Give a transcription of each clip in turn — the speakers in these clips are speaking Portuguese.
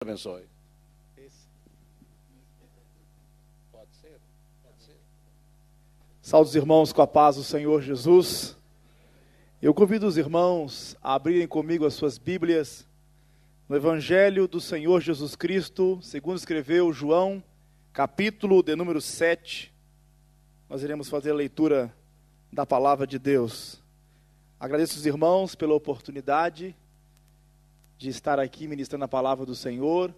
Abençoe. Pode ser. Saúde os irmãos com a paz do Senhor Jesus. Eu convido os irmãos a abrirem comigo as suas Bíblias no Evangelho do Senhor Jesus Cristo, segundo escreveu João, capítulo de número 7. Nós iremos fazer a leitura da palavra de Deus. Agradeço os irmãos pela oportunidade de estar aqui ministrando a palavra do Senhor.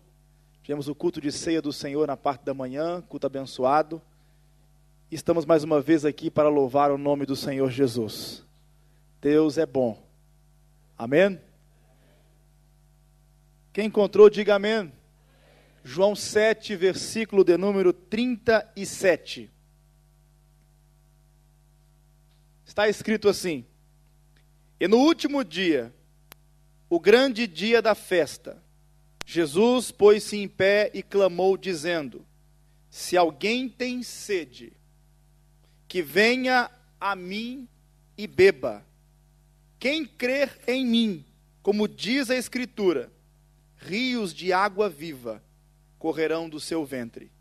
Tivemos o culto de ceia do Senhor na parte da manhã, culto abençoado. Estamos mais uma vez aqui para louvar o nome do Senhor Jesus. Deus é bom. Amém? Quem encontrou, diga amém. João 7, versículo de número 37. Está escrito assim: e no último dia, o grande dia da festa, Jesus pôs-se em pé e clamou, dizendo: se alguém tem sede, que venha a mim e beba. Quem crer em mim, como diz a Escritura, rios de água viva correrão do seu ventre.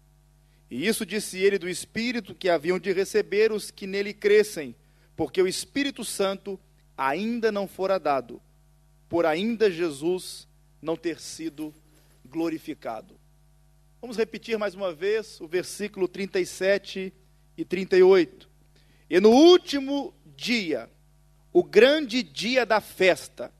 E isso disse ele do Espírito que haviam de receber os que nele crescem, porque o Espírito Santo ainda não fora dado, por ainda Jesus não ter sido glorificado. Vamos repetir mais uma vez o versículo 37 e 38. E no último dia, o grande dia da festa,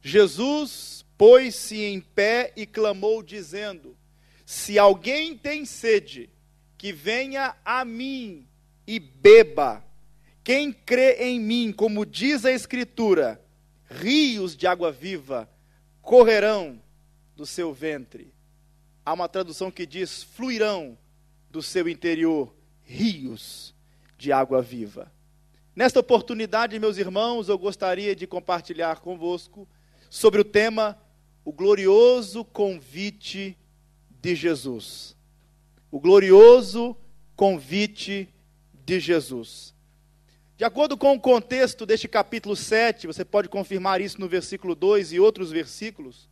Jesus pôs-se em pé e clamou, dizendo: se alguém tem sede, que venha a mim e beba. Quem crê em mim, como diz a Escritura, rios de água viva correrão do seu ventre. Há uma tradução que diz: fluirão do seu interior rios de água viva. Nesta oportunidade, meus irmãos, eu gostaria de compartilhar convosco sobre o tema o glorioso convite de Jesus. O glorioso convite de Jesus. De acordo com o contexto deste capítulo 7, você pode confirmar isso no versículo 2 e outros versículos,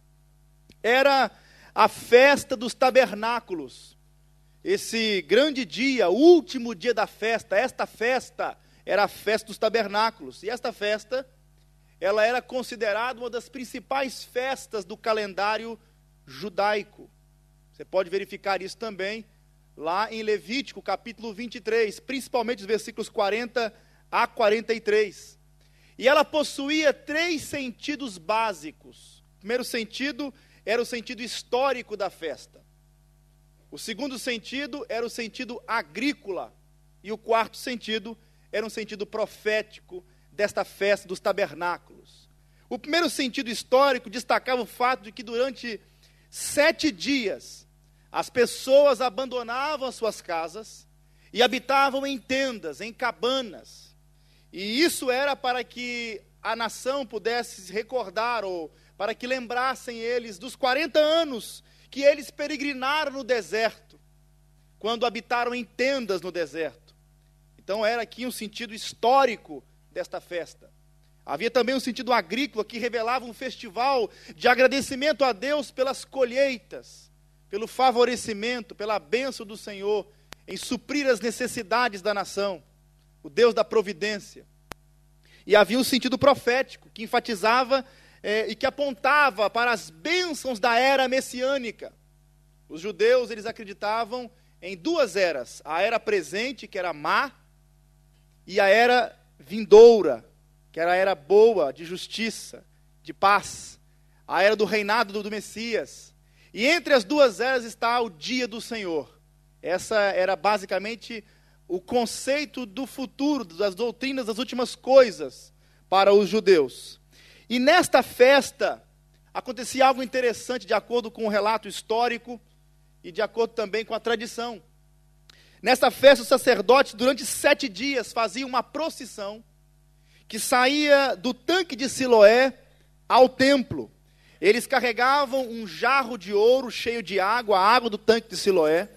era a festa dos tabernáculos. Esse grande dia, o último dia da festa, esta festa era a festa dos tabernáculos. E esta festa, ela era considerada uma das principais festas do calendário judaico. Você pode verificar isso também lá em Levítico, capítulo 23, principalmente os versículos 40 a 43. E ela possuía 3 sentidos básicos. O primeiro sentido era o sentido histórico da festa. O segundo sentido era o sentido agrícola. E o quarto sentido era um sentido profético desta festa dos tabernáculos. O primeiro sentido histórico destacava o fato de que durante 7 dias as pessoas abandonavam as suas casas e habitavam em tendas, em cabanas. E isso era para que a nação pudesse se recordar, ou para que lembrassem eles dos 40 anos que eles peregrinaram no deserto, quando habitaram em tendas no deserto. Então era aqui um sentido histórico desta festa. Havia também um sentido agrícola, que revelava um festival de agradecimento a Deus pelas colheitas, pelo favorecimento, pela bênção do Senhor em suprir as necessidades da nação, o Deus da providência. E havia um sentido profético, que enfatizava e que apontava para as bênçãos da era messiânica. Os judeus, eles acreditavam em 2 eras: a era presente, que era má, e a era vindoura, que era a era boa, de justiça, de paz, a era do reinado do Messias. E entre as 2 eras está o dia do Senhor. Essa era basicamente o conceito do futuro, das doutrinas das últimas coisas para os judeus. E nesta festa acontecia algo interessante, de acordo com o relato histórico e de acordo também com a tradição. Nesta festa, os sacerdotes, durante 7 dias, faziam uma procissão que saía do tanque de Siloé ao templo. Eles carregavam um jarro de ouro cheio de água, a água do tanque de Siloé,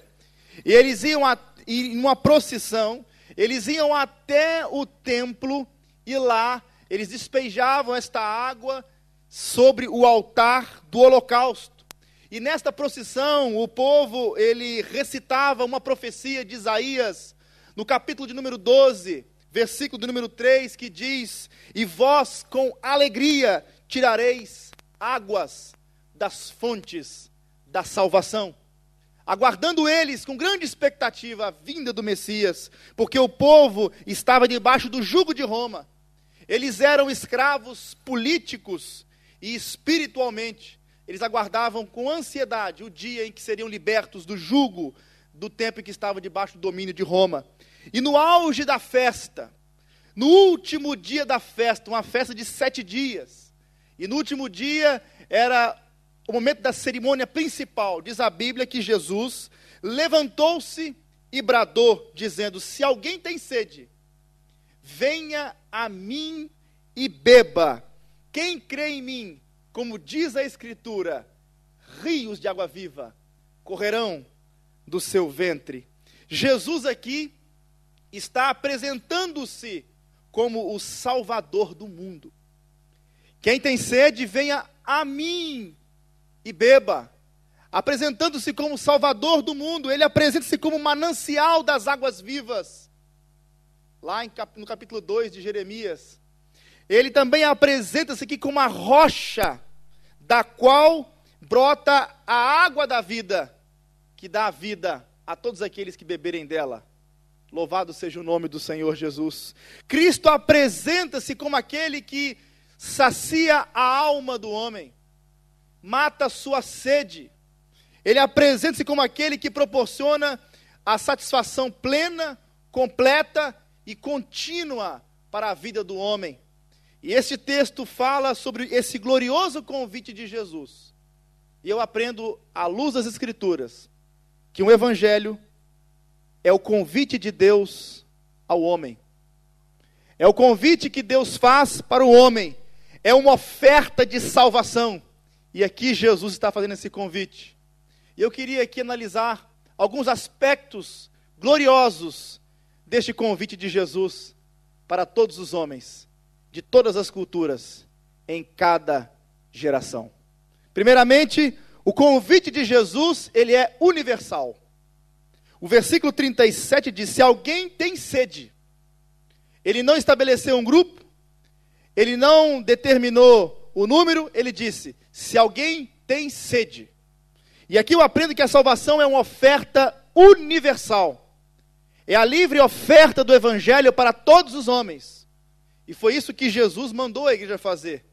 e eles iam em uma procissão, eles iam até o templo, e lá eles despejavam esta água sobre o altar do holocausto. E nesta procissão, o povo, ele recitava uma profecia de Isaías, no capítulo de número 12, versículo de número 3, que diz: e vós com alegria tirareis águas das fontes da salvação. Aguardando eles com grande expectativa a vinda do Messias, porque o povo estava debaixo do jugo de Roma. Eles eram escravos políticos e espiritualmente. Eles aguardavam com ansiedade o dia em que seriam libertos do jugo do tempo em que estavam debaixo do domínio de Roma. E no auge da festa, no último dia da festa, uma festa de 7 dias, e no último dia era o momento da cerimônia principal, diz a Bíblia que Jesus levantou-se e bradou, dizendo: se alguém tem sede, venha a mim e beba. Quem crê em mim, como diz a Escritura, rios de água viva correrão do seu ventre. Jesus aqui está apresentando-se como o Salvador do mundo. Quem tem sede, venha a mim e beba. Apresentando-se como Salvador do mundo, ele apresenta-se como manancial das águas vivas. Lá no capítulo 2 de Jeremias. Ele também apresenta-se aqui como a rocha, da qual brota a água da vida, que dá a vida a todos aqueles que beberem dela. Louvado seja o nome do Senhor Jesus. Cristo apresenta-se como aquele que sacia a alma do homem, mata a sua sede. Ele apresenta-se como aquele que proporciona a satisfação plena, completa e contínua para a vida do homem. E este texto fala sobre esse glorioso convite de Jesus. E eu aprendo, à luz das Escrituras, que um evangelho é o convite de Deus ao homem. É o convite que Deus faz para o homem. É uma oferta de salvação. E aqui Jesus está fazendo esse convite. E eu queria aqui analisar alguns aspectos gloriosos deste convite de Jesus para todos os homens, de todas as culturas, em cada geração. Primeiramente, o convite de Jesus, ele é universal. O versículo 37 diz: se alguém tem sede, ele não estabeleceu um grupo, ele não determinou o número, ele disse: se alguém tem sede. E aqui eu aprendo que a salvação é uma oferta universal. É a livre oferta do evangelho para todos os homens. E foi isso que Jesus mandou a igreja fazer: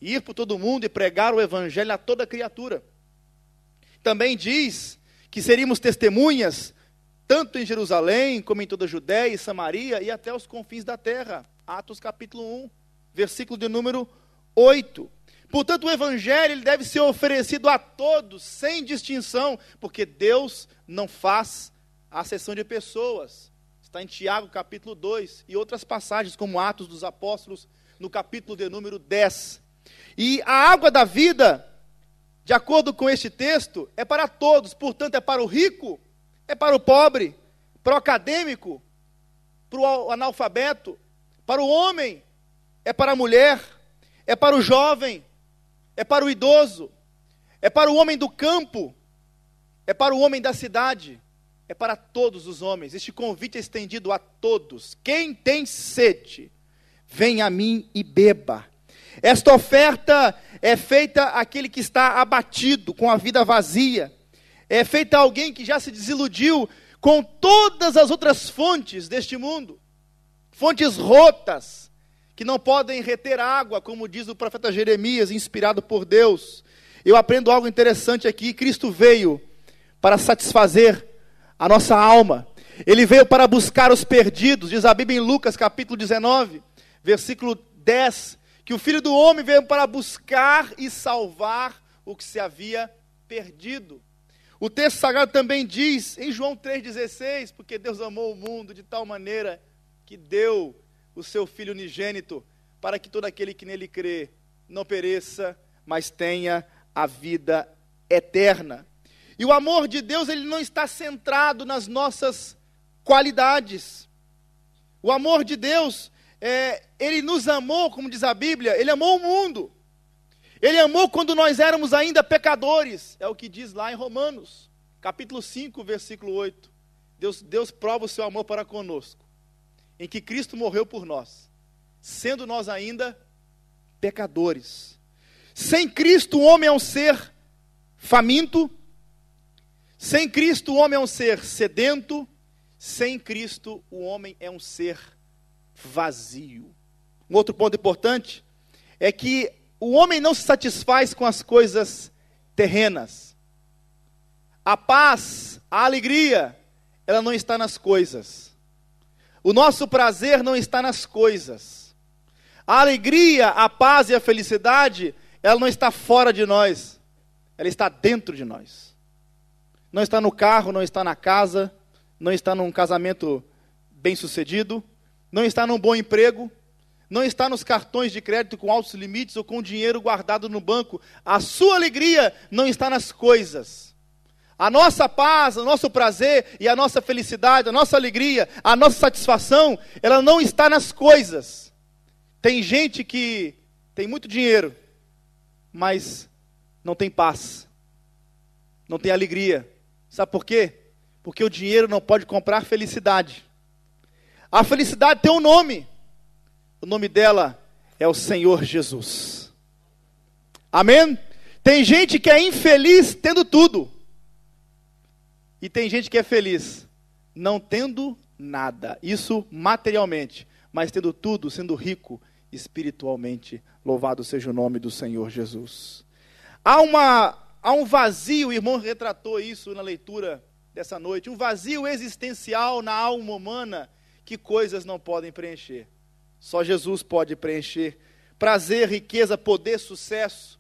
ir por todo mundo e pregar o evangelho a toda criatura. Também diz que seríamos testemunhas, tanto em Jerusalém, como em toda a Judéia e Samaria, e até os confins da terra. Atos capítulo 1, versículo de número 8. Portanto, o evangelho ele deve ser oferecido a todos, sem distinção, porque Deus não faz acepção de pessoas. Está em Tiago capítulo 2, e outras passagens, como Atos dos Apóstolos, no capítulo de número 10. E a água da vida, de acordo com este texto, é para todos. Portanto, é para o rico, é para o pobre, para o acadêmico, para o analfabeto, para o homem, é para a mulher, é para o jovem, é para o idoso, é para o homem do campo, é para o homem da cidade, é para todos os homens. Este convite é estendido a todos. Quem tem sede, venha a mim e beba. Esta oferta é feita àquele que está abatido, com a vida vazia. É feita a alguém que já se desiludiu com todas as outras fontes deste mundo. Fontes rotas, que não podem reter água, como diz o profeta Jeremias, inspirado por Deus. Eu aprendo algo interessante aqui: Cristo veio para satisfazer a nossa alma. Ele veio para buscar os perdidos. Diz a Bíblia em Lucas capítulo 19, versículo 10, que o Filho do Homem veio para buscar e salvar o que se havia perdido. O texto sagrado também diz, em João 3,16, porque Deus amou o mundo de tal maneira que deu o seu Filho unigênito, para que todo aquele que nele crê não pereça, mas tenha a vida eterna. E o amor de Deus, ele não está centrado nas nossas qualidades. O amor de Deus, ele nos amou, como diz a Bíblia, ele amou o mundo. Ele amou quando nós éramos ainda pecadores. É o que diz lá em Romanos, capítulo 5, versículo 8. Deus prova o seu amor para conosco, em que Cristo morreu por nós, sendo nós ainda pecadores. Sem Cristo o homem é um ser faminto. Sem Cristo o homem é um ser sedento. Sem Cristo o homem é um ser vazio. Um outro ponto importante é que o homem não se satisfaz com as coisas terrenas. A paz, a alegria, ela não está nas coisas. O nosso prazer não está nas coisas. A alegria, a paz e a felicidade, ela não está fora de nós. Ela está dentro de nós. Não está no carro, não está na casa, não está num casamento bem-sucedido, não está num bom emprego, não está nos cartões de crédito com altos limites ou com dinheiro guardado no banco. A sua alegria não está nas coisas. A nossa paz, o nosso prazer e a nossa felicidade, a nossa alegria, a nossa satisfação, ela não está nas coisas. Tem gente que tem muito dinheiro, mas não tem paz, não tem alegria. Sabe por quê? Porque o dinheiro não pode comprar felicidade. A felicidade tem um nome. O nome dela é o Senhor Jesus. Amém? Tem gente que é infeliz tendo tudo. E tem gente que é feliz não tendo nada. Isso materialmente. Mas tendo tudo, sendo rico espiritualmente. Louvado seja o nome do Senhor Jesus. Há um vazio, o irmão retratou isso na leitura dessa noite. Um vazio existencial na alma humana que coisas não podem preencher. Só Jesus pode preencher. Prazer, riqueza, poder, sucesso.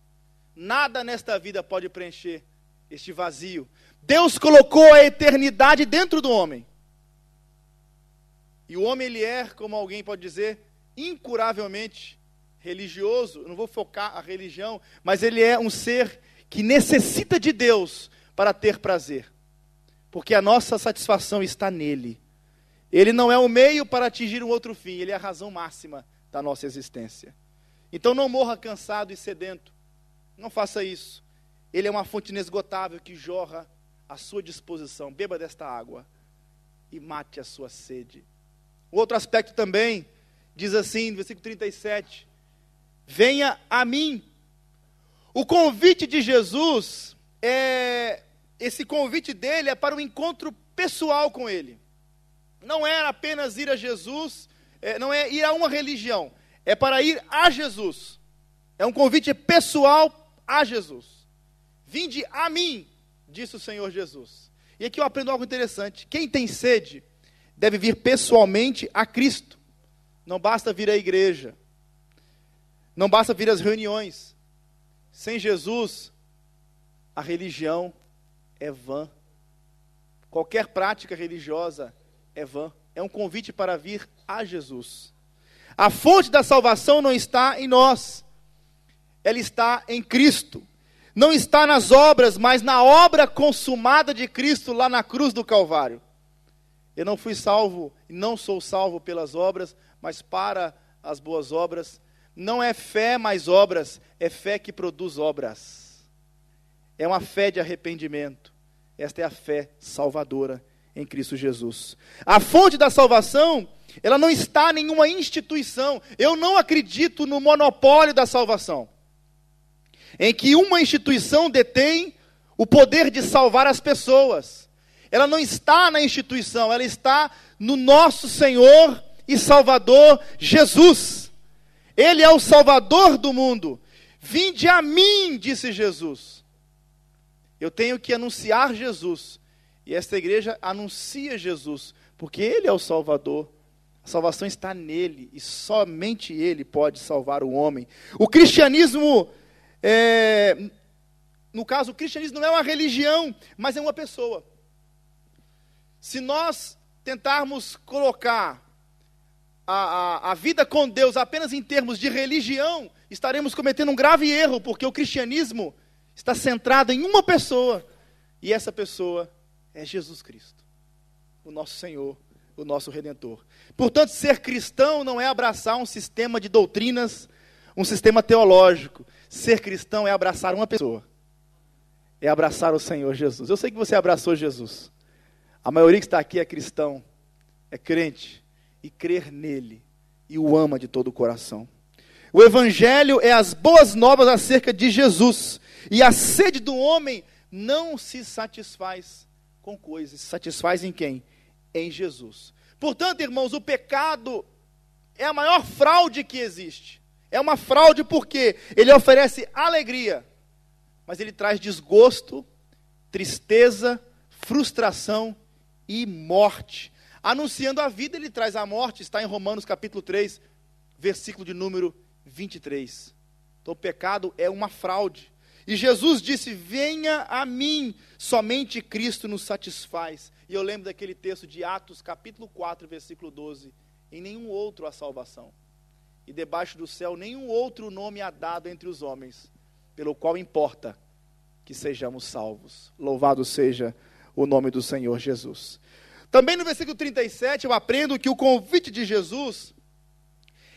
Nada nesta vida pode preencher este vazio. Deus colocou a eternidade dentro do homem. E o homem, ele é, como alguém pode dizer, incuravelmente religioso. Eu não vou focar a religião, mas ele é um ser que necessita de Deus para ter prazer. Porque a nossa satisfação está nele. Ele não é o meio para atingir um outro fim, ele é a razão máxima da nossa existência. Então não morra cansado e sedento. Não faça isso. Ele é uma fonte inesgotável que jorra à sua disposição. Beba desta água e mate a sua sede. O outro aspecto também diz assim, no versículo 37, venha a mim. O convite de Jesus, esse convite dele é para um encontro pessoal com ele. Não é apenas ir a Jesus, não é ir a uma religião, é para ir a Jesus. É um convite pessoal a Jesus. Vinde a mim, disse o Senhor Jesus. E aqui eu aprendo algo interessante. Quem tem sede deve vir pessoalmente a Cristo. Não basta vir à igreja. Não basta vir às reuniões. Sem Jesus, a religião é vã. Qualquer prática religiosa é vã. É um convite para vir a Jesus. A fonte da salvação não está em nós. Ela está em Cristo. Não está nas obras, mas na obra consumada de Cristo lá na cruz do Calvário. Eu não fui salvo, e não sou salvo pelas obras, mas para as boas obras. Não é fé mais obras, é fé que produz obras. É uma fé de arrependimento. Esta é a fé salvadora em Cristo Jesus. A fonte da salvação, ela não está em nenhuma instituição. Eu não acredito no monopólio da salvação, em que uma instituição detém o poder de salvar as pessoas. Ela não está na instituição, ela está no nosso Senhor e Salvador Jesus. Ele é o Salvador do mundo. Vinde a mim, disse Jesus. Eu tenho que anunciar Jesus. E esta igreja anuncia Jesus, porque Ele é o Salvador. A salvação está nele, e somente Ele pode salvar o homem. O cristianismo, no caso, o cristianismo não é uma religião, mas é uma pessoa. Se nós tentarmos colocar a vida com Deus apenas em termos de religião, estaremos cometendo um grave erro, porque o cristianismo está centrado em uma pessoa, e essa pessoa é Jesus Cristo, o nosso Senhor, o nosso Redentor. Portanto, ser cristão não é abraçar um sistema de doutrinas, um sistema teológico. ser cristão é abraçar uma pessoa. É abraçar o Senhor Jesus. Eu sei que você abraçou Jesus. A maioria que está aqui é cristão, é crente, e crer nele, e o ama de todo o coração. O Evangelho é as boas novas acerca de Jesus, e a sede do homem não se satisfaz com coisas, se satisfaz em quem? Em Jesus. Portanto, irmãos, o pecado é a maior fraude que existe. É uma fraude porque ele oferece alegria, mas ele traz desgosto, tristeza, frustração e morte. Anunciando a vida, ele traz a morte, está em Romanos capítulo 3, versículo de número 23. Então o pecado é uma fraude. E Jesus disse, venha a mim, somente Cristo nos satisfaz. E eu lembro daquele texto de Atos capítulo 4, versículo 12. Em nenhum outro há salvação. E debaixo do céu nenhum outro nome há dado entre os homens, pelo qual importa que sejamos salvos. Louvado seja o nome do Senhor Jesus. Também no versículo 37 eu aprendo que o convite de Jesus,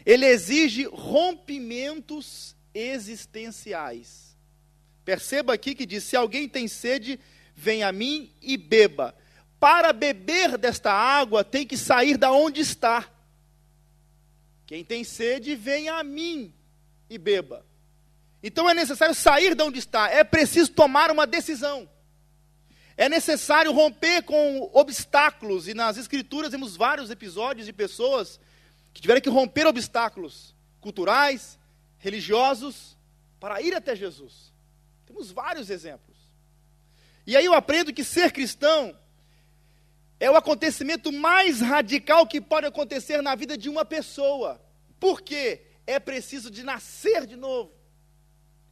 ele exige rompimentos existenciais. Perceba aqui que diz, se alguém tem sede, venha a mim e beba. Para beber desta água tem que sair da onde está. Quem tem sede, venha a mim e beba. Então é necessário sair de onde está, é preciso tomar uma decisão. É necessário romper com obstáculos, e nas Escrituras temos vários episódios de pessoas que tiveram que romper obstáculos culturais, religiosos, para ir até Jesus. Temos vários exemplos. E aí eu aprendo que ser cristão é o acontecimento mais radical que pode acontecer na vida de uma pessoa. Por quê? É preciso de nascer de novo.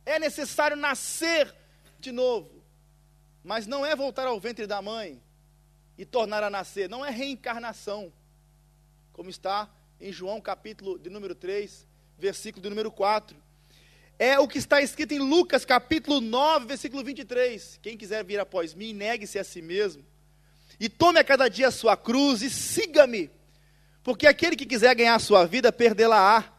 É necessário nascer de novo. Mas não é voltar ao ventre da mãe e tornar a nascer. Não é reencarnação. Como está em João capítulo de número 3, versículo de número 4. É o que está escrito em Lucas capítulo 9, versículo 23. Quem quiser vir após mim, negue-se a si mesmo. E tome a cada dia a sua cruz e siga-me. Porque aquele que quiser ganhar a sua vida, perdê-la-á.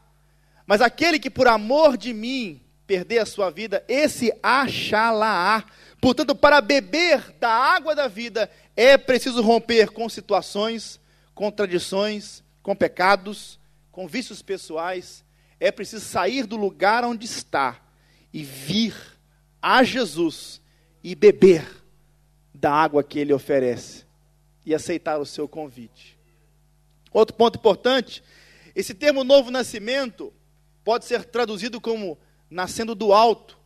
Mas aquele que por amor de mim perder a sua vida, esse achá-la-á. Portanto, para beber da água da vida, é preciso romper com situações, com tradições, com pecados, com vícios pessoais. É preciso sair do lugar onde está e vir a Jesus e beber da água que Ele oferece e aceitar o seu convite. Outro ponto importante, esse termo novo nascimento pode ser traduzido como nascendo do alto,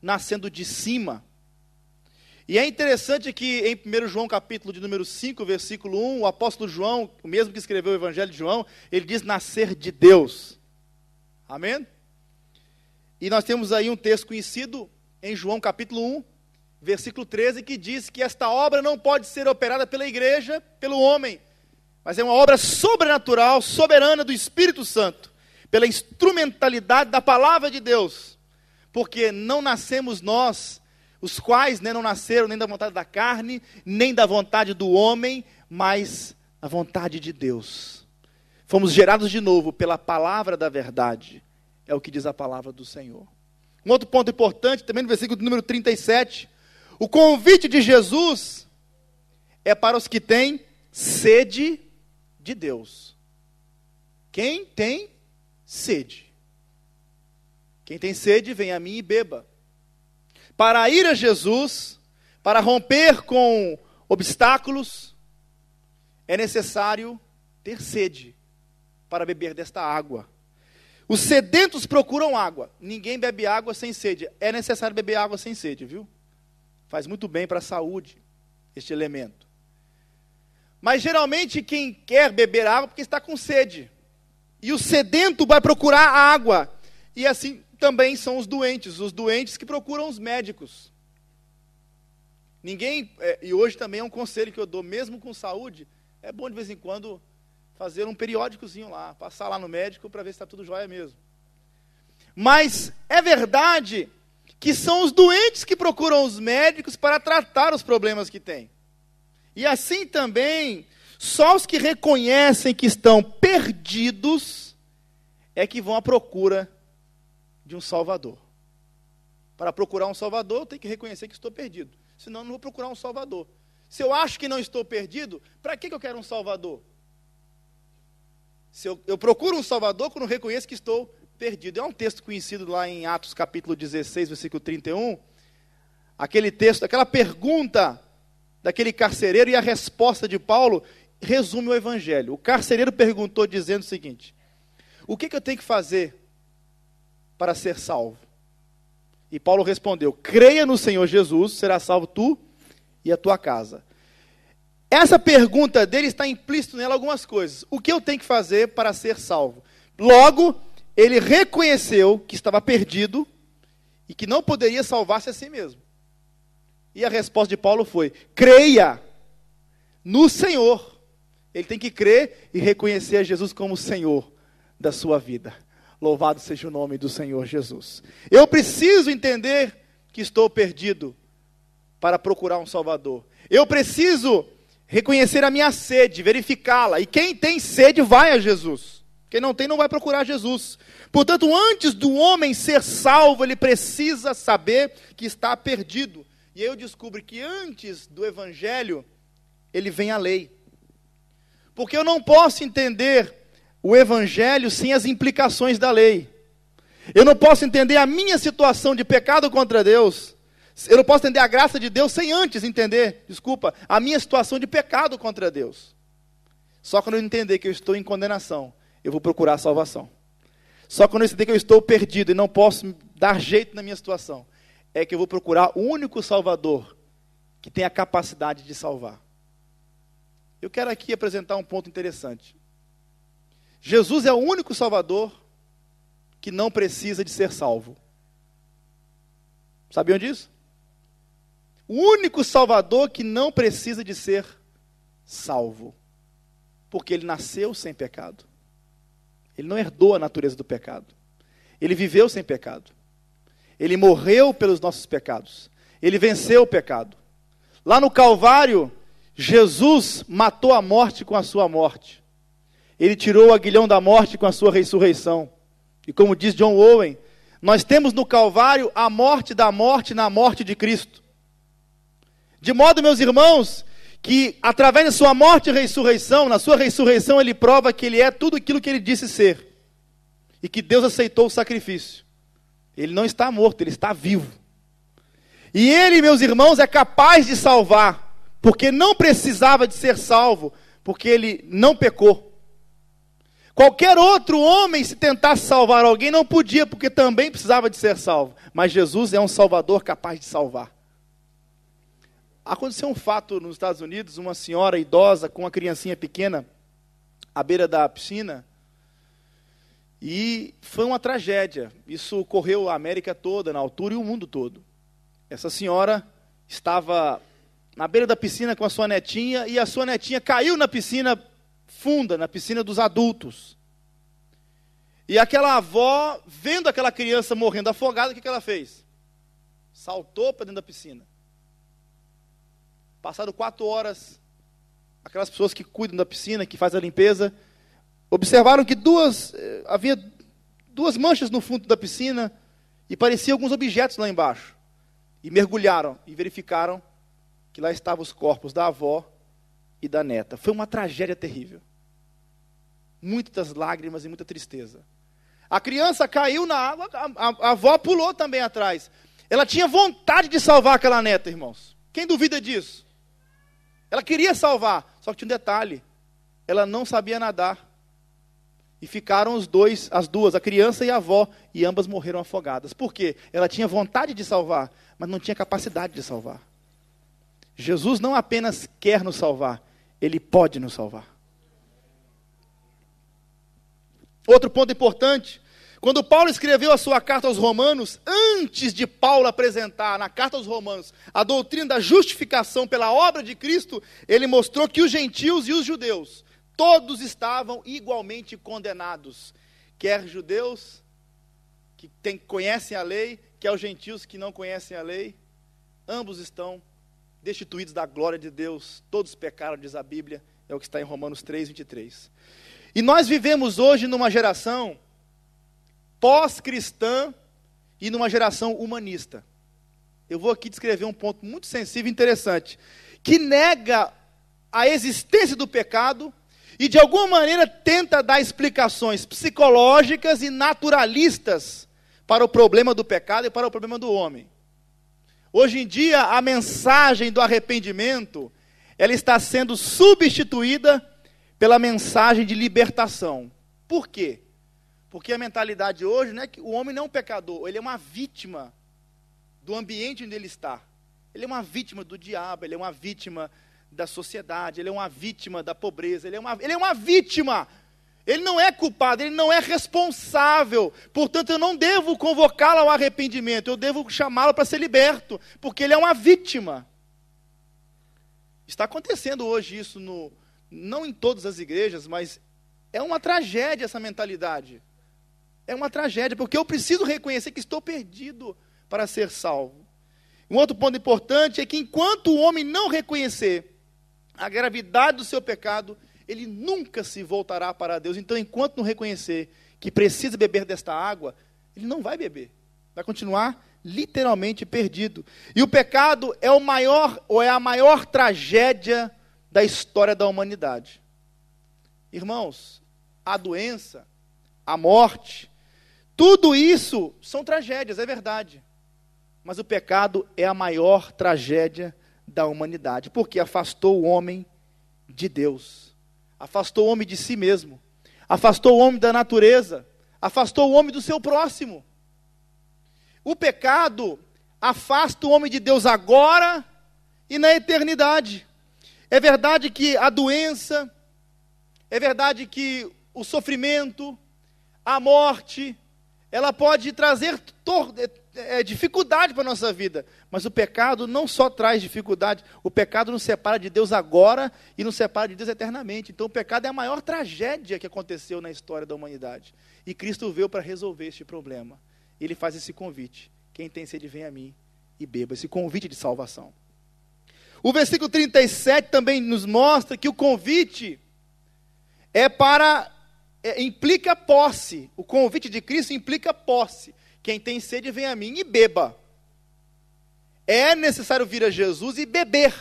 nascendo de cima. E é interessante que em 1 João capítulo de número 5, versículo 1, o apóstolo João, o mesmo que escreveu o Evangelho de João, ele diz nascer de Deus. Amém? E nós temos aí um texto conhecido em João capítulo 1, versículo 13, que diz que esta obra não pode ser operada pela igreja, pelo homem, mas é uma obra sobrenatural, soberana do Espírito Santo, pela instrumentalidade da palavra de Deus, porque não nascemos nós, os quais não nasceram nem da vontade da carne, nem da vontade do homem, mas da vontade de Deus. Fomos gerados de novo pela palavra da verdade, é o que diz a palavra do Senhor. Um outro ponto importante, também no versículo número 37, o convite de Jesus é para os que têm sede de Deus. Quem tem sede? Quem tem sede, vem a mim e beba. Para ir a Jesus, para romper com obstáculos, é necessário ter sede para beber desta água. Os sedentos procuram água. Ninguém bebe água sem sede. É necessário beber água sem sede, viu? Faz muito bem para a saúde, este elemento. Mas geralmente quem quer beber água porque está com sede. E o sedento vai procurar água. E assim também são os doentes que procuram os médicos. E hoje também é um conselho que eu dou, mesmo com saúde, é bom de vez em quando fazer um periódicozinho lá, passar lá no médico para ver se está tudo jóia mesmo. Mas é verdade que são os doentes que procuram os médicos para tratar os problemas que têm. E assim também, só os que reconhecem que estão perdidos é que vão à procura de um Salvador. Para procurar um Salvador, eu tenho que reconhecer que estou perdido. Senão, eu não vou procurar um Salvador. Se eu acho que não estou perdido, para que eu quero um Salvador? Se eu procuro um Salvador quando eu reconheço que estou perdido. É um texto conhecido lá em Atos capítulo 16, versículo 31. Aquele texto, aquela pergunta daquele carcereiro e a resposta de Paulo resume o Evangelho. O carcereiro perguntou dizendo o seguinte: o que eu tenho que fazer para ser salvo? E Paulo respondeu: creia no Senhor Jesus, será salvo tu e a tua casa. Essa pergunta dele está implícito nela algumas coisas. O que eu tenho que fazer para ser salvo? Logo, ele reconheceu que estava perdido e que não poderia salvar-se a si mesmo. E a resposta de Paulo foi: creia no Senhor. Ele tem que crer e reconhecer a Jesus como o Senhor da sua vida. Louvado seja o nome do Senhor Jesus. Eu preciso entender que estou perdido para procurar um Salvador. Eu preciso reconhecer a minha sede, verificá-la. E quem tem sede vai a Jesus. Quem não tem não vai procurar Jesus. Portanto, antes do homem ser salvo, ele precisa saber que está perdido. E aí eu descubro que antes do Evangelho, ele vem a lei. Porque eu não posso entender o Evangelho sem as implicações da lei. Eu não posso entender a minha situação de pecado contra Deus. Eu não posso entender a graça de Deus sem antes entender, a minha situação de pecado contra Deus. Só quando eu entender que eu estou em condenação, eu vou procurar a salvação. Só quando eu entender que eu estou perdido e não posso dar jeito na minha situação, é que eu vou procurar o único Salvador que tem a capacidade de salvar. Eu quero aqui apresentar um ponto interessante. Jesus é o único Salvador que não precisa de ser salvo. Sabiam disso? O único Salvador que não precisa de ser salvo. Porque ele nasceu sem pecado. Ele não herdou a natureza do pecado. Ele viveu sem pecado. Ele morreu pelos nossos pecados. Ele venceu o pecado. Lá no Calvário, Jesus matou a morte com a sua morte. Ele tirou o aguilhão da morte com a sua ressurreição. E como diz John Owen, nós temos no Calvário a morte da morte na morte de Cristo. De modo, meus irmãos, que através da sua morte e ressurreição, na sua ressurreição ele prova que ele é tudo aquilo que ele disse ser. E que Deus aceitou o sacrifício. Ele não está morto, ele está vivo. E ele, meus irmãos, é capaz de salvar, porque não precisava de ser salvo, porque ele não pecou. Qualquer outro homem, se tentasse salvar alguém, não podia, porque também precisava de ser salvo. Mas Jesus é um salvador capaz de salvar. Aconteceu um fato nos Estados Unidos, uma senhora idosa com uma criancinha pequena, à beira da piscina, e foi uma tragédia. Isso ocorreu a América toda, na altura, e o mundo todo. Essa senhora estava na beira da piscina com a sua netinha, e a sua netinha caiu na piscina funda, na piscina dos adultos. E aquela avó, vendo aquela criança morrendo afogada, o que ela fez? Saltou para dentro da piscina. Passado 4 horas, aquelas pessoas que cuidam da piscina, que fazem a limpeza, observaram que havia duas manchas no fundo da piscina, e pareciam alguns objetos lá embaixo. E mergulharam, e verificaram que lá estavam os corpos da avó e da neta. Foi uma tragédia terrível. Muitas lágrimas e muita tristeza. A criança caiu na água, a avó pulou também atrás. Ela tinha vontade de salvar aquela neta, irmãos. Quem duvida disso? Ela queria salvar, só que tinha um detalhe. Ela não sabia nadar. E ficaram as duas, a criança e a avó, e ambas morreram afogadas. Por quê? Ela tinha vontade de salvar, mas não tinha capacidade de salvar. Jesus não apenas quer nos salvar, Ele pode nos salvar. Outro ponto importante, quando Paulo escreveu a sua carta aos Romanos, antes de Paulo apresentar na carta aos Romanos a doutrina da justificação pela obra de Cristo, ele mostrou que os gentios e os judeus, todos estavam igualmente condenados. Quer judeus que conhecem a lei, quer os gentios que não conhecem a lei, ambos estão destituídos da glória de Deus, todos pecaram, diz a Bíblia, é o que está em Romanos 3, 23. E nós vivemos hoje numa geração pós-cristã e numa geração humanista. eu vou aqui descrever um ponto muito sensível e interessante, que nega a existência do pecado e de alguma maneira tenta dar explicações psicológicas e naturalistas para o problema do pecado e para o problema do homem. Hoje em dia, a mensagem do arrependimento, ela está sendo substituída pela mensagem de libertação. Por quê? Porque a mentalidade hoje não é que o homem não é um pecador, ele é uma vítima do ambiente onde ele está. Ele é uma vítima do diabo, ele é uma vítima da sociedade, ele é uma vítima da pobreza, ele é uma vítima. Ele não é culpado, ele não é responsável. Portanto, eu não devo convocá-lo ao arrependimento, eu devo chamá-lo para ser liberto, porque ele é uma vítima. Está acontecendo hoje isso, não em todas as igrejas, mas é uma tragédia essa mentalidade. É uma tragédia, porque eu preciso reconhecer que estou perdido para ser salvo. Um outro ponto importante é que enquanto o homem não reconhecer a gravidade do seu pecado, ele nunca se voltará para Deus. Então, enquanto não reconhecer que precisa beber desta água, ele não vai beber. Vai continuar literalmente perdido. E o pecado é a maior tragédia da história da humanidade. Irmãos, a doença, a morte, tudo isso são tragédias, é verdade. Mas o pecado é a maior tragédia da humanidade, porque afastou o homem de Deus, afastou o homem de si mesmo, afastou o homem da natureza, afastou o homem do seu próximo. O pecado afasta o homem de Deus agora e na eternidade. É verdade que a doença, é verdade que o sofrimento, a morte, ela pode trazer dificuldade para a nossa vida, mas o pecado não só traz dificuldade, o pecado nos separa de Deus agora e nos separa de Deus eternamente. Então o pecado é a maior tragédia que aconteceu na história da humanidade, e Cristo veio para resolver este problema. Ele faz esse convite: quem tem sede, vem a mim e beba, esse convite de salvação. O versículo 37 também nos mostra que o convite implica posse. O convite de Cristo implica posse. Quem tem sede, vem a mim e beba. É necessário vir a Jesus e beber.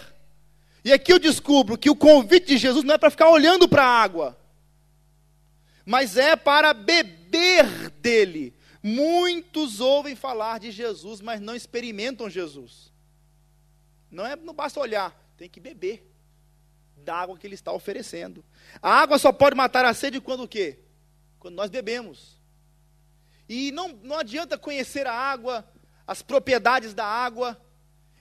E aqui eu descubro que o convite de Jesus não é para ficar olhando para a água, mas é para beber dele. Muitos ouvem falar de Jesus, mas não experimentam Jesus. Não basta olhar, tem que beber da água que ele está oferecendo. A água só pode matar a sede quando o quê? Quando nós bebemos. E não adianta conhecer a água, as propriedades da água.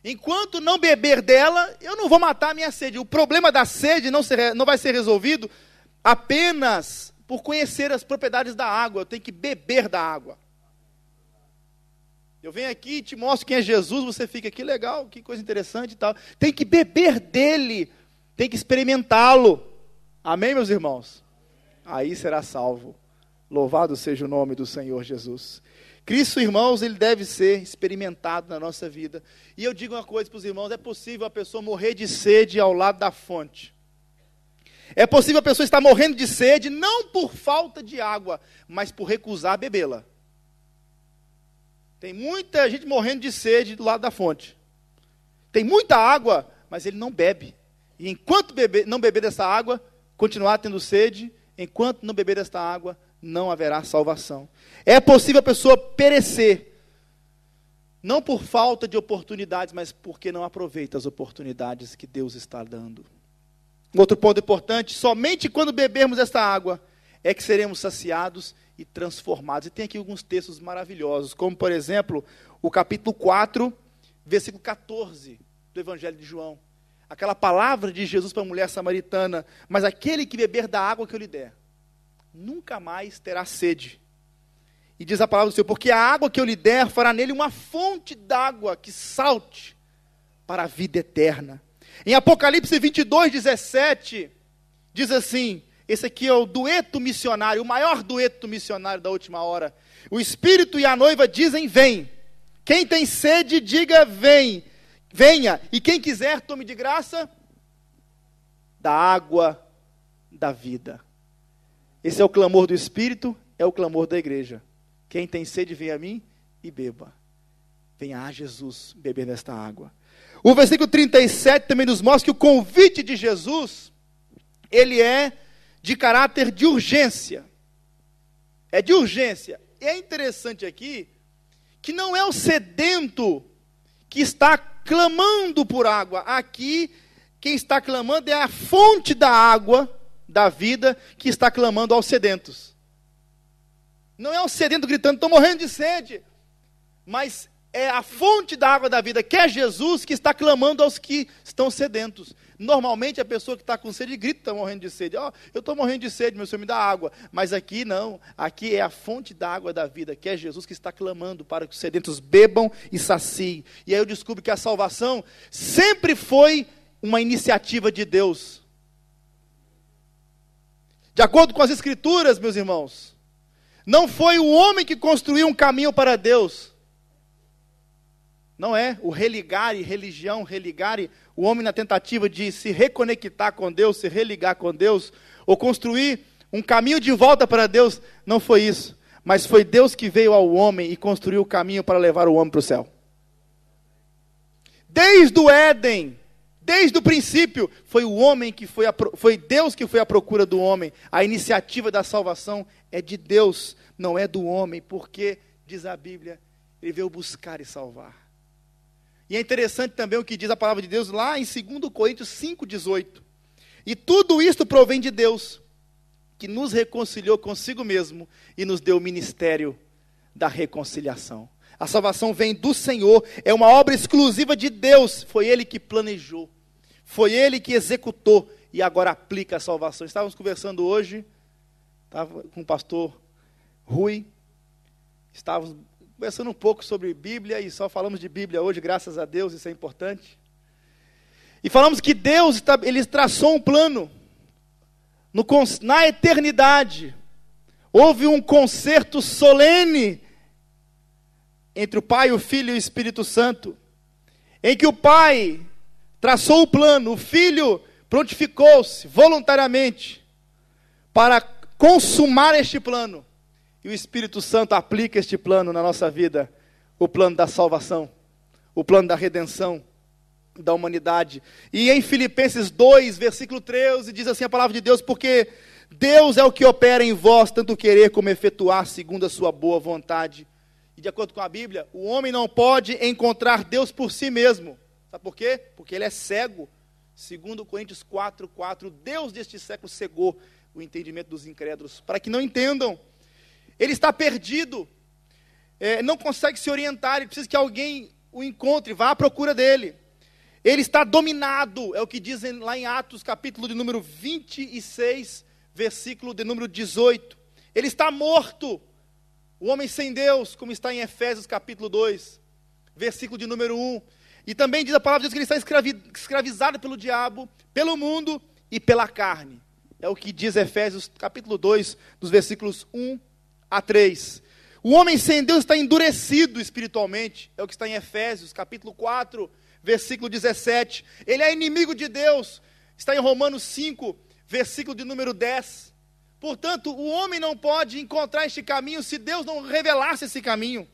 Enquanto não beber dela, eu não vou matar a minha sede. O problema da sede não vai ser resolvido apenas por conhecer as propriedades da água. Eu tenho que beber da água. Eu venho aqui e te mostro quem é Jesus, você fica, que legal, que coisa interessante e tal. Tem que beber dele, tem que experimentá-lo. Amém, meus irmãos? Aí será salvo. Louvado seja o nome do Senhor Jesus. Cristo, irmãos, ele deve ser experimentado na nossa vida. E eu digo uma coisa para os irmãos: é possível a pessoa morrer de sede ao lado da fonte. É possível a pessoa estar morrendo de sede, não por falta de água, mas por recusar bebê-la. Tem muita gente morrendo de sede do lado da fonte. Tem muita água, mas ele não bebe. E enquanto não beber dessa água, continuar tendo sede, enquanto não beber desta água, não haverá salvação. É possível a pessoa perecer, não por falta de oportunidades, mas porque não aproveita as oportunidades que Deus está dando. Outro ponto importante: somente quando bebermos esta água é que seremos saciados e transformados. E tem aqui alguns textos maravilhosos, como por exemplo, o capítulo 4, versículo 14 do Evangelho de João. Aquela palavra de Jesus para a mulher samaritana: mas aquele que beber da água que eu lhe der, nunca mais terá sede. E diz a palavra do Senhor: porque a água que eu lhe der fará nele uma fonte d'água que salte para a vida eterna. Em Apocalipse 22, 17, diz assim, esse aqui é o dueto missionário, o maior dueto missionário da última hora. O Espírito e a noiva dizem: vem. Quem tem sede, diga: vem. Venha. E quem quiser, tome de graça da água da vida. Esse é o clamor do Espírito, é o clamor da igreja. Quem tem sede, venha a mim e beba. venha a Jesus beber desta água. O versículo 37 também nos mostra que o convite de Jesus, ele é de caráter de urgência. É de urgência. E é interessante aqui, que não é o sedento que está clamando por água. Aqui, quem está clamando é a fonte da água, da vida, que está clamando aos sedentos. Não é o sedento gritando, estou morrendo de sede. Mas é a fonte da água da vida, que é Jesus, que está clamando aos que estão sedentos. Normalmente a pessoa que está com sede grita, está morrendo de sede. Eu estou morrendo de sede, meu Senhor, me dá água. Mas aqui não, aqui é a fonte da água da vida, que é Jesus, que está clamando para que os sedentos bebam e saciem. E aí eu descubro que a salvação sempre foi uma iniciativa de Deus. De acordo com as Escrituras, meus irmãos, não foi o homem que construiu um caminho para Deus. Não é o religare, religião, religare, o homem na tentativa de se reconectar com Deus, se religar com Deus, ou construir um caminho de volta para Deus, não foi isso. Mas foi Deus que veio ao homem e construiu o caminho para levar o homem para o céu. Desde o Éden, desde o princípio, foi o homem que foi Deus que foi à procura do homem. A iniciativa da salvação é de Deus, não é do homem, porque, diz a Bíblia, ele veio buscar e salvar. E é interessante também o que diz a palavra de Deus lá em 2 Coríntios 5,18. E tudo isto provém de Deus, que nos reconciliou consigo mesmo e nos deu o ministério da reconciliação. A salvação vem do Senhor, é uma obra exclusiva de Deus. Foi Ele que planejou, foi Ele que executou e agora aplica a salvação. Estávamos conversando hoje, estava com o pastor Rui, estávamos conversando um pouco sobre Bíblia, e só falamos de Bíblia hoje, graças a Deus, isso é importante. E falamos que Deus, Ele traçou um plano, na eternidade, houve um concerto solene, entre o Pai, o Filho e o Espírito Santo, em que o Pai traçou o plano, o Filho prontificou-se voluntariamente, para consumar este plano, e o Espírito Santo aplica este plano na nossa vida, o plano da salvação, o plano da redenção da humanidade. E em Filipenses 2, versículo 13, diz assim a palavra de Deus: porque Deus é o que opera em vós, tanto querer como efetuar, segundo a sua boa vontade. E de acordo com a Bíblia, o homem não pode encontrar Deus por si mesmo. Sabe por quê? Porque ele é cego. Segundo Coríntios 4:4, Deus deste século cegou o entendimento dos incrédulos, para que não entendam. Ele está perdido, não consegue se orientar, ele precisa que alguém o encontre, vá à procura dele. Ele está dominado, é o que dizem lá em Atos, capítulo de número 26, versículo de número 18. Ele está morto, o homem sem Deus, como está em Efésios, capítulo 2, versículo de número 1. E também diz a palavra de Deus que ele está escravizado pelo diabo, pelo mundo e pela carne. É o que diz Efésios, capítulo 2, dos versículos 1 a 3. O homem sem Deus está endurecido espiritualmente, é o que está em Efésios, capítulo 4, versículo 17. Ele é inimigo de Deus, está em Romanos 5, versículo de número 10. Portanto, o homem não pode encontrar este caminho se Deus não revelasse esse caminho.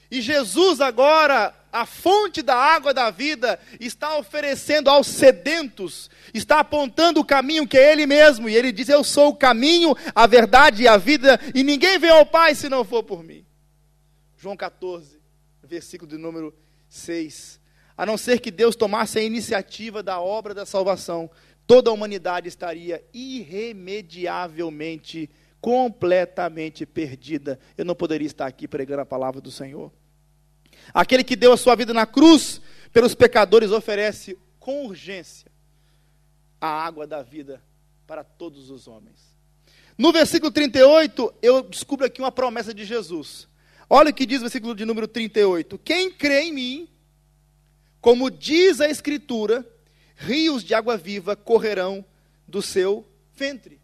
E Jesus agora, a fonte da água da vida, está oferecendo aos sedentos, está apontando o caminho que é Ele mesmo, e Ele diz: eu sou o caminho, a verdade e a vida, e ninguém vem ao Pai se não for por mim. João 14, versículo de número 6. A não ser que Deus tomasse a iniciativa da obra da salvação, toda a humanidade estaria irremediavelmente, completamente perdida. Eu não poderia estar aqui pregando a palavra do Senhor. Aquele que deu a sua vida na cruz pelos pecadores oferece com urgência a água da vida para todos os homens. No versículo 38, eu descubro aqui uma promessa de Jesus. Olha o que diz o versículo de número 38. Quem crê em mim, como diz a Escritura, rios de água viva correrão do seu ventre.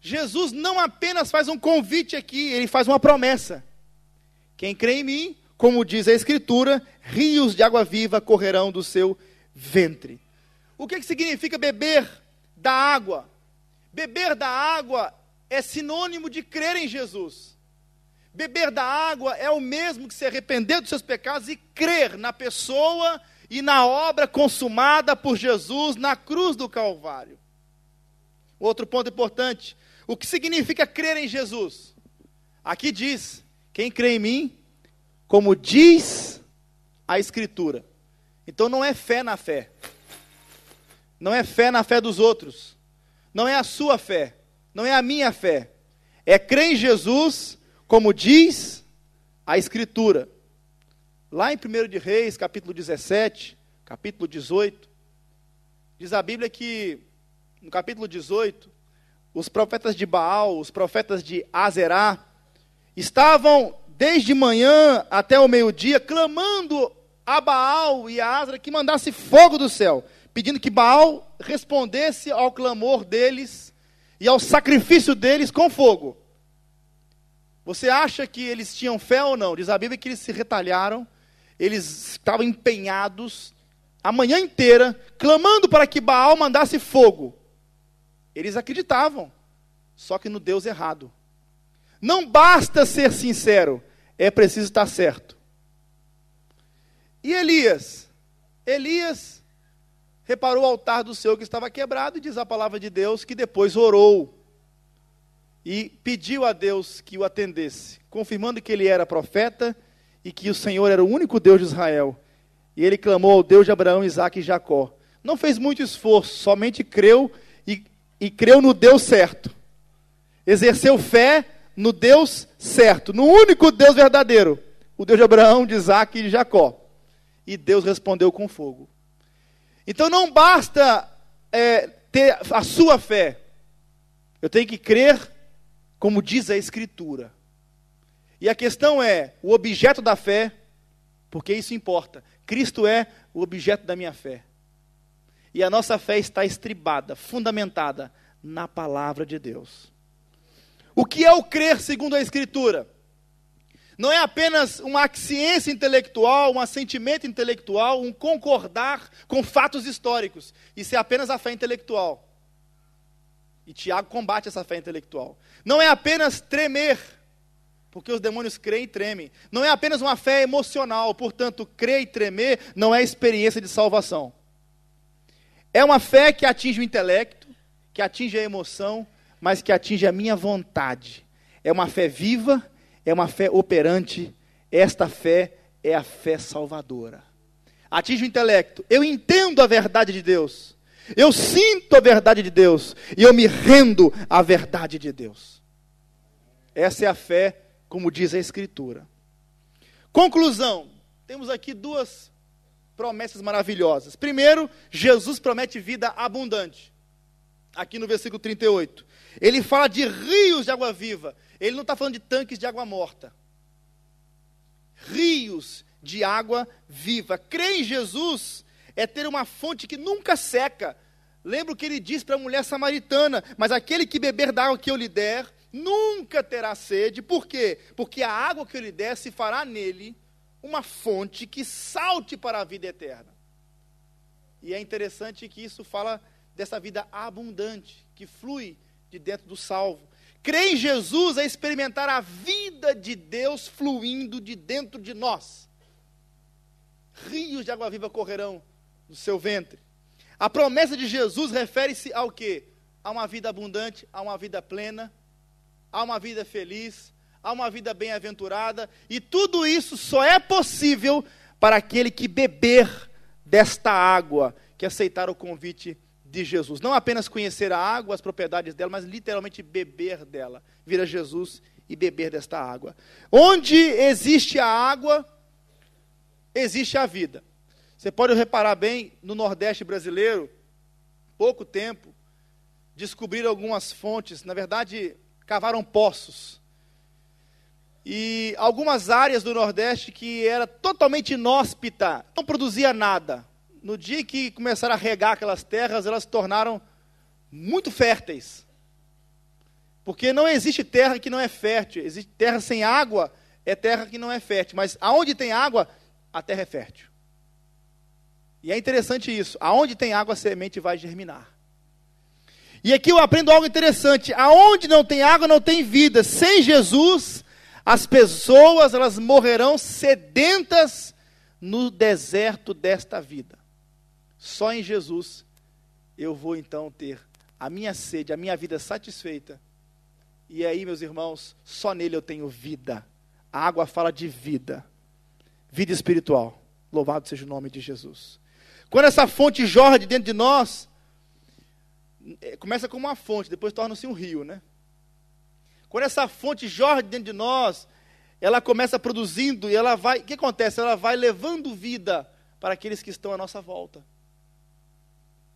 Jesus não apenas faz um convite aqui, ele faz uma promessa. Quem crê em mim, como diz a Escritura, rios de água viva correrão do seu ventre. O que significa beber da água? Beber da água é sinônimo de crer em Jesus. Beber da água é o mesmo que se arrepender dos seus pecados e crer na pessoa e na obra consumada por Jesus na cruz do Calvário. Outro ponto importante, o que significa crer em Jesus? Aqui diz, quem crê em mim, como diz a Escritura. Então não é fé na fé. Não é fé na fé dos outros. Não é a sua fé. Não é a minha fé. É crer em Jesus, como diz a Escritura. Lá em 1 de Reis, capítulo 17, capítulo 18, diz a Bíblia que, no capítulo 18, os profetas de Baal, os profetas de Azerá, estavam desde manhã até o meio-dia, clamando a Baal e a Azra que mandasse fogo do céu, pedindo que Baal respondesse ao clamor deles e ao sacrifício deles com fogo. Você acha que eles tinham fé ou não? Diz a Bíblia que eles se retalharam, eles estavam empenhados a manhã inteira, clamando para que Baal mandasse fogo. Eles acreditavam, só que no Deus errado. Não basta ser sincero, é preciso estar certo. E Elias? Elias reparou o altar do Senhor que estava quebrado, e diz a palavra de Deus que depois orou e pediu a Deus que o atendesse, confirmando que ele era profeta e que o Senhor era o único Deus de Israel. E ele clamou ao Deus de Abraão, Isaque e Jacó. Não fez muito esforço, somente creu e creu no Deus certo. Exerceu fé no Deus certo, no único Deus verdadeiro, o Deus de Abraão, de Isaque e de Jacó. E Deus respondeu com fogo. Então não basta ter a sua fé. Eu tenho que crer como diz a Escritura. E a questão é o objeto da fé, porque isso importa. Cristo é o objeto da minha fé. E a nossa fé está estribada, fundamentada na palavra de Deus. O que é o crer segundo a Escritura? Não é apenas uma ciência intelectual, um assentimento intelectual, um concordar com fatos históricos. Isso é apenas a fé intelectual. E Tiago combate essa fé intelectual. Não é apenas tremer, porque os demônios creem e tremem. Não é apenas uma fé emocional, portanto, crer e tremer não é experiência de salvação. É uma fé que atinge o intelecto, que atinge a emoção, mas que atinge a minha vontade. É uma fé viva, é uma fé operante. Esta fé é a fé salvadora. Atinge o intelecto. Eu entendo a verdade de Deus. Eu sinto a verdade de Deus. E eu me rendo à verdade de Deus. Essa é a fé, como diz a Escritura. Conclusão. Temos aqui duas promessas maravilhosas. Primeiro, Jesus promete vida abundante. Aqui no versículo 38. Ele fala de rios de água viva. Ele não está falando de tanques de água morta. Rios de água viva. Crer em Jesus é ter uma fonte que nunca seca. Lembra o que ele disse para a mulher samaritana: mas aquele que beber da água que eu lhe der, nunca terá sede. Por quê? Porque a água que eu lhe der se fará nele uma fonte que salte para a vida eterna. E é interessante que isso fala dessa vida abundante, que flui de dentro do salvo. Crer em Jesus é experimentar a vida de Deus fluindo de dentro de nós. Rios de água viva correrão do seu ventre. A promessa de Jesus refere-se ao quê? A uma vida abundante, a uma vida plena, a uma vida feliz, a uma vida bem-aventurada. E tudo isso só é possível para aquele que beber desta água, que aceitar o convite de Jesus. Não apenas conhecer a água, as propriedades dela, mas literalmente beber dela. Vir a Jesus e beber desta água. Onde existe a água, existe a vida. Você pode reparar bem, no Nordeste brasileiro, pouco tempo, descobriram algumas fontes, na verdade, cavaram poços. E algumas áreas do Nordeste que era totalmente inóspita, não produzia nada. No dia que começaram a regar aquelas terras, elas se tornaram muito férteis. Porque não existe terra que não é fértil. Existe terra sem água, é terra que não é fértil. Mas aonde tem água, a terra é fértil. E é interessante isso. Aonde tem água, a semente vai germinar. E aqui eu aprendo algo interessante. Aonde não tem água, não tem vida. Sem Jesus, As pessoas, elas morrerão sedentas no deserto desta vida. Só em Jesus eu vou então ter a minha sede, a minha vida satisfeita. E aí, meus irmãos, só nele eu tenho vida. A água fala de vida. Vida espiritual. Louvado seja o nome de Jesus. Quando essa fonte jorra de dentro de nós, começa como uma fonte, depois torna-se um rio, né? Quando essa fonte jorra de dentro de nós, ela começa produzindo e ela vai, o que acontece? Ela vai levando vida para aqueles que estão à nossa volta.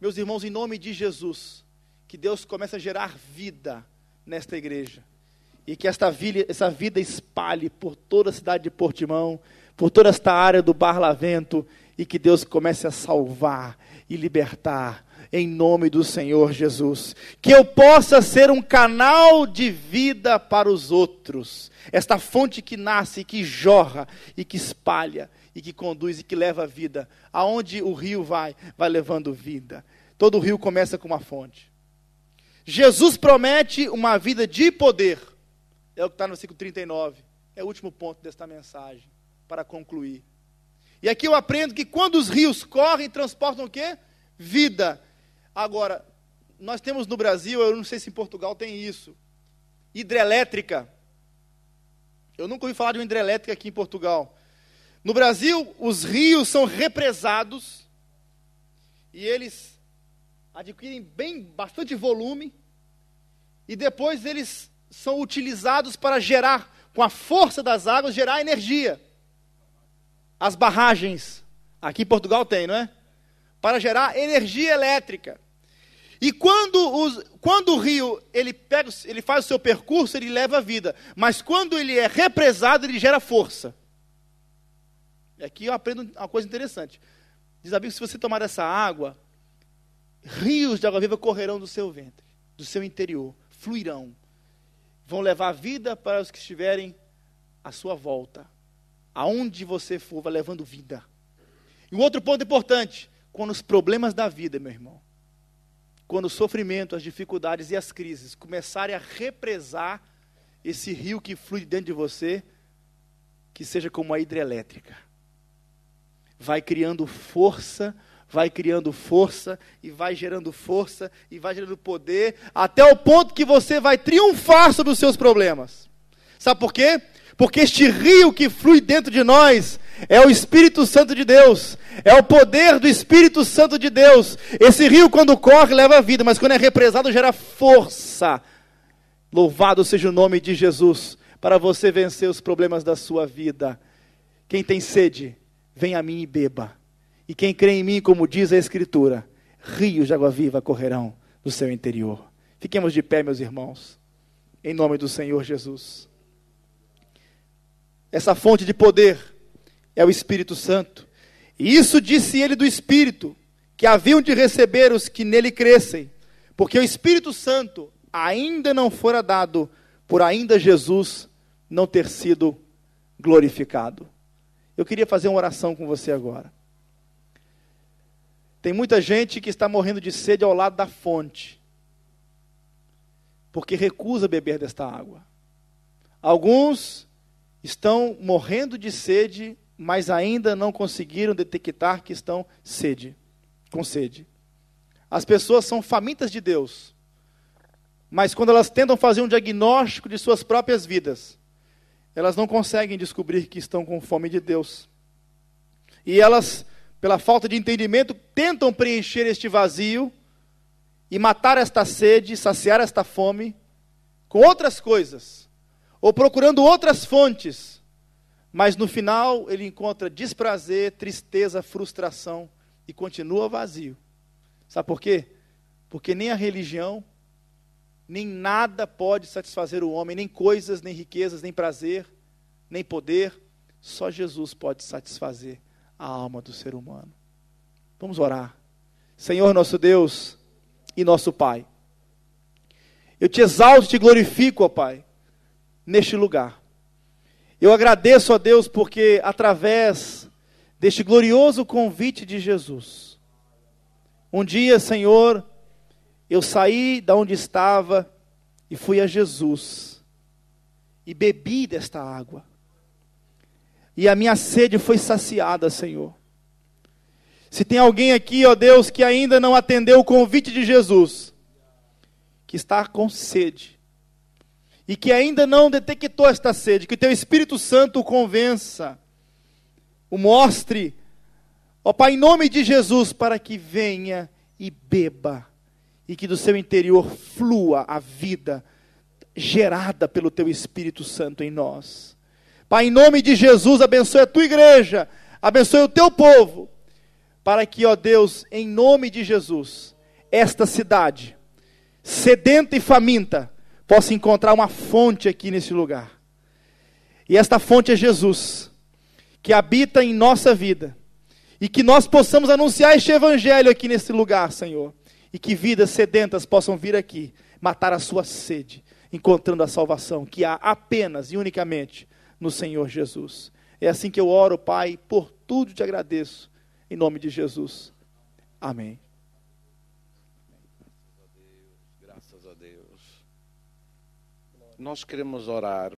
Meus irmãos, em nome de Jesus, que Deus comece a gerar vida nesta igreja. E que essa vida espalhe por toda a cidade de Portimão, por toda esta área do Barlavento, e que Deus comece a salvar e libertar, em nome do Senhor Jesus. Que eu possa ser um canal de vida para os outros. Esta fonte que nasce, que jorra, e que espalha, e que conduz, e que leva a vida. Aonde o rio vai levando vida. Todo rio começa com uma fonte. Jesus promete uma vida de poder. É o que está no versículo 39. É o último ponto desta mensagem, para concluir. E aqui eu aprendo que quando os rios correm, transportam o quê? Vida. Agora, nós temos no Brasil, eu não sei se em Portugal tem isso, hidrelétrica. Eu nunca ouvi falar de uma hidrelétrica aqui em Portugal. No Brasil, os rios são represados e eles adquirem bastante volume e depois eles são utilizados para gerar, com a força das águas, gerar energia. As barragens, aqui em Portugal tem, não é? Para gerar energia elétrica. E quando o rio ele faz o seu percurso, ele leva a vida. Mas quando ele é represado, ele gera força. E aqui eu aprendo uma coisa interessante. Diz a Bíblia que se você tomar essa água, rios de água viva correrão do seu ventre, do seu interior, fluirão. Vão levar vida para os que estiverem à sua volta. Aonde você for, vai levando vida. E um outro ponto importante, quando os problemas da vida, meu irmão, quando o sofrimento, as dificuldades e as crises começarem a represar esse rio que flui dentro de você, que seja como a hidrelétrica. Vai criando força, e vai gerando força, e vai gerando poder, até o ponto que você vai triunfar sobre os seus problemas. Sabe por quê? Porque este rio que flui dentro de nós é o Espírito Santo de Deus, é o poder do Espírito Santo de Deus. Esse rio, quando corre, leva vida, mas quando é represado, gera força. Louvado seja o nome de Jesus, para você vencer os problemas da sua vida. Quem tem sede, vem a mim e beba. E quem crê em mim, como diz a Escritura, rios de água viva correrão do seu interior. Fiquemos de pé, meus irmãos, em nome do Senhor Jesus. Essa fonte de poder é o Espírito Santo. E isso disse ele do Espírito, que haviam de receber os que nele crescem, porque o Espírito Santo ainda não fora dado, por ainda Jesus não ter sido glorificado. Eu queria fazer uma oração com você agora. Tem muita gente que está morrendo de sede ao lado da fonte, porque recusa beber desta água. Alguns estão morrendo de sede, mas ainda não conseguiram detectar que estão com sede. As pessoas são famintas de Deus, mas quando elas tentam fazer um diagnóstico de suas próprias vidas, elas não conseguem descobrir que estão com fome de Deus. E elas, pela falta de entendimento, tentam preencher este vazio e matar esta sede, saciar esta fome com outras coisas, ou procurando outras fontes, mas no final ele encontra desprazer, tristeza, frustração e continua vazio. Sabe por quê? Porque nem a religião, nem nada pode satisfazer o homem, nem coisas, nem riquezas, nem prazer, nem poder. Só Jesus pode satisfazer a alma do ser humano. Vamos orar. Senhor nosso Deus e nosso Pai, eu te exalto e te glorifico, ó Pai, neste lugar. Eu agradeço a Deus porque através deste glorioso convite de Jesus, um dia, Senhor, eu saí da onde estava e fui a Jesus. e bebi desta água. E a minha sede foi saciada, Senhor. Se tem alguém aqui, ó Deus, que ainda não atendeu o convite de Jesus, que está com sede, e que ainda não detectou esta sede, que o Teu Espírito Santo o convença, o mostre, ó Pai, em nome de Jesus, para que venha e beba, e que do seu interior flua a vida gerada pelo Teu Espírito Santo em nós. Pai, em nome de Jesus, abençoe a Tua igreja, abençoe o Teu povo, para que, ó Deus, em nome de Jesus, esta cidade, sedenta e faminta, possa encontrar uma fonte aqui nesse lugar. E esta fonte é Jesus, que habita em nossa vida, e que nós possamos anunciar este evangelho aqui nesse lugar, Senhor, e que vidas sedentas possam vir aqui, matar a sua sede, encontrando a salvação que há apenas e unicamente no Senhor Jesus. É assim que eu oro, Pai, por tudo te agradeço, em nome de Jesus. Amém. Graças a Deus. Nós queremos orar